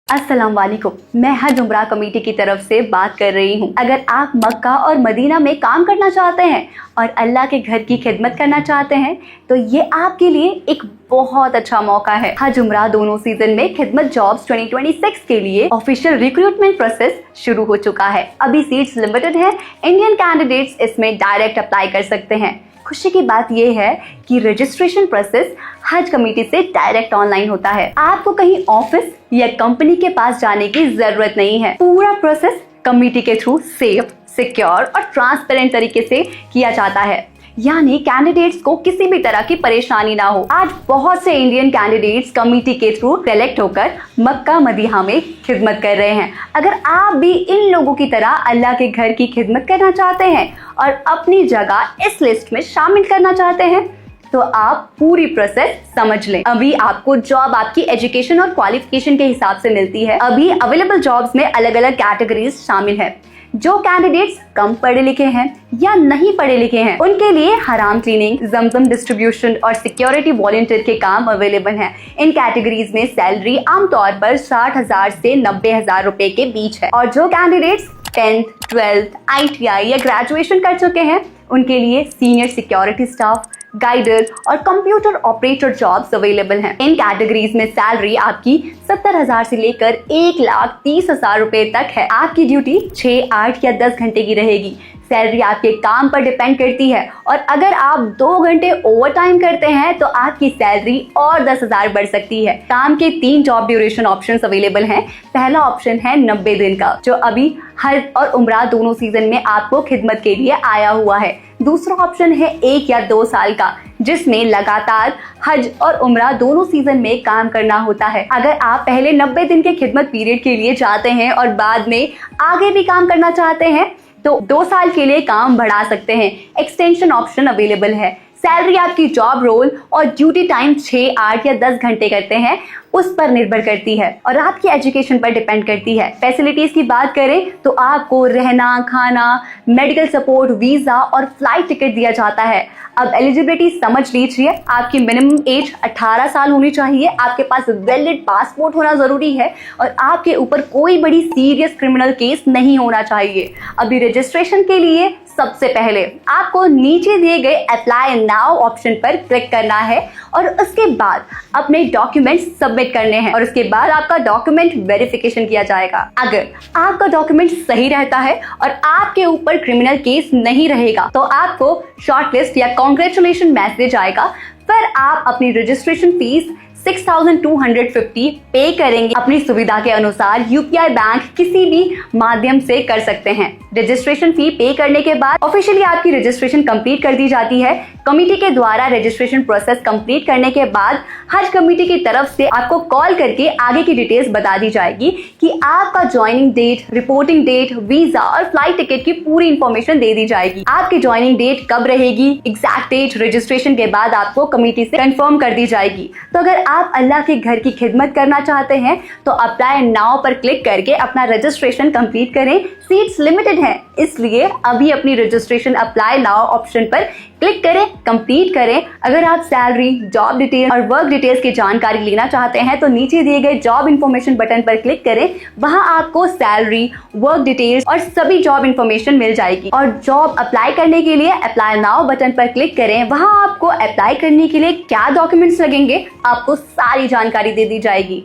अस्सलाम वालेकुम। मैं हज उम्रा कमेटी की तरफ से बात कर रही हूँ। अगर आप मक्का और मदीना में काम करना चाहते हैं और अल्लाह के घर की खिदमत करना चाहते हैं तो ये आपके लिए एक बहुत अच्छा मौका है। हज उम्रा दोनों सीजन में खिदमत जॉब्स 2026 के लिए ऑफिशियल रिक्रूटमेंट प्रोसेस शुरू हो चुका है। अभी सीट्स लिमिटेड है। इंडियन कैंडिडेट्स इसमें डायरेक्ट अप्लाई कर सकते हैं। खुशी की बात यह है कि रजिस्ट्रेशन प्रोसेस हज कमेटी से डायरेक्ट ऑनलाइन होता है। आपको कहीं ऑफिस या कंपनी के पास जाने की जरूरत नहीं है। पूरा प्रोसेस कमेटी के थ्रू सेफ, सिक्योर और ट्रांसपेरेंट तरीके से किया जाता है, यानी कैंडिडेट्स को किसी भी तरह की परेशानी ना हो। आज बहुत से इंडियन कैंडिडेट्स कमेटी के थ्रू सेलेक्ट होकर मक्का मदीना में खिदमत कर रहे हैं। अगर आप भी इन लोगों की तरह अल्लाह के घर की खिदमत करना चाहते हैं और अपनी जगह इस लिस्ट में शामिल करना चाहते हैं तो आप पूरी प्रोसेस समझ लें। अभी आपको जॉब आपकी एजुकेशन और क्वालिफिकेशन के हिसाब से मिलती है। अभी अवेलेबल जॉब्स में अलग अलग कैटेगरीज शामिल है। जो कैंडिडेट्स कम पढ़े लिखे हैं या नहीं पढ़े लिखे हैं उनके लिए हराम क्लीनिंग, जमजम डिस्ट्रीब्यूशन और सिक्योरिटी वॉलंटियर के काम अवेलेबल हैं। इन कैटेगरीज में सैलरी आमतौर पर 60,000 से 90,000 रुपए के बीच है। और जो कैंडिडेट्स 10th, 12th, ITI या ग्रेजुएशन कर चुके हैं उनके लिए सीनियर सिक्योरिटी स्टाफ, गाइडर और कंप्यूटर ऑपरेटर जॉब्स अवेलेबल हैं। इन कैटेगरीज में सैलरी आपकी 70,000 से लेकर 1,30,000 रुपए तक है। आपकी ड्यूटी 6, 8 या 10 घंटे की रहेगी। सैलरी आपके काम पर डिपेंड करती है और अगर आप 2 घंटे ओवर टाइम करते हैं तो आपकी सैलरी और 10,000 बढ़ सकती है। काम के 3 जॉब ड्यूरेशन ऑप्शंस अवेलेबल हैं। पहला ऑप्शन है 90 दिन का, जो अभी हज और उम्रा दोनों सीजन में आपको खिदमत के लिए आया हुआ है। दूसरा ऑप्शन है 1 या 2 साल का, जिसमें लगातार हज और उम्रा दोनों सीजन में काम करना होता है। अगर आप पहले 90 दिन के खिदमत पीरियड के लिए जाते हैं और बाद में आगे भी काम करना चाहते हैं तो 2 साल के लिए काम बढ़ा सकते हैं। एक्सटेंशन ऑप्शन अवेलेबल है। सैलरी आपकी जॉब रोल और ड्यूटी टाइम 6, 8 या 10 घंटे करते हैं उस पर निर्भर करती है और आपकी एजुकेशन पर डिपेंड करती है। फैसिलिटीज की बात करें तो आपको रहना, खाना, मेडिकल सपोर्ट, वीजा और फ्लाइट टिकट दिया जाता है। अब एलिजिबिलिटी समझ लीजिए। आपकी मिनिमम एज 18 साल होनी चाहिए, आपके पास वैलिड पासपोर्ट होना जरूरी है और आपके ऊपर कोई बड़ी सीरियस क्रिमिनल केस नहीं होना चाहिए। अभी रजिस्ट्रेशन के लिए सबसे पहले आपको नीचे दिए गए अप्लाई नाउ ऑप्शन पर क्लिक करना है और उसके बाद अपने डॉक्यूमेंट्स सबमिट करने हैं और उसके बाद आपका डॉक्यूमेंट वेरिफिकेशन किया जाएगा। अगर आपका डॉक्यूमेंट सही रहता है और आपके ऊपर क्रिमिनल केस नहीं रहेगा तो आपको शॉर्टलिस्ट या कांग्रेचुलेशन मैसेज आएगा। फिर आप अपनी रजिस्ट्रेशन फीस 6,250 पे करेंगे। अपनी सुविधा के अनुसार यूपीआई बैंक किसी भी माध्यम से कर सकते हैं। रजिस्ट्रेशन फी पे करने के बाद ऑफिशियली आपकी रजिस्ट्रेशन कंप्लीट कर दी जाती है। कमेटी के द्वारा रजिस्ट्रेशन प्रोसेस कंप्लीट करने के बाद हज कमेटी की तरफ से आपको कॉल करके आगे की डिटेल्स बता दी जाएगी कि आपका joining date, reporting date, visa और फ्लाइट टिकट की पूरी इंफॉर्मेशन दे दी जाएगी। आपकी ज्वाइनिंग डेट कब रहेगी, एग्जैक्ट डेट रजिस्ट्रेशन के बाद आपको कमेटी से कंफर्म कर दी जाएगी। तो अगर आप अल्लाह के घर की खिदमत करना चाहते हैं तो अप्लाई नाउ पर क्लिक करके अपना रजिस्ट्रेशन कंप्लीट करें। सीट्स लिमिटेड हैं, इसलिए अभी अपनी रजिस्ट्रेशन अप्लाई नाउ ऑप्शन पर क्लिक करें, कंप्लीट करें। अगर आप सैलरी, जॉब डिटेल और वर्क डिटेल्स की जानकारी लेना चाहते हैं तो नीचे दिए गए जॉब इन्फॉर्मेशन बटन पर क्लिक करें। वहां आपको सैलरी, वर्क डिटेल्स और सभी जॉब इन्फॉर्मेशन मिल जाएगी। और जॉब अप्लाई करने के लिए अप्लाई नाउ बटन पर क्लिक करें। वहां आपको अप्लाई करने के लिए क्या डॉक्यूमेंट्स लगेंगे आपको सारी जानकारी दे दी जाएगी।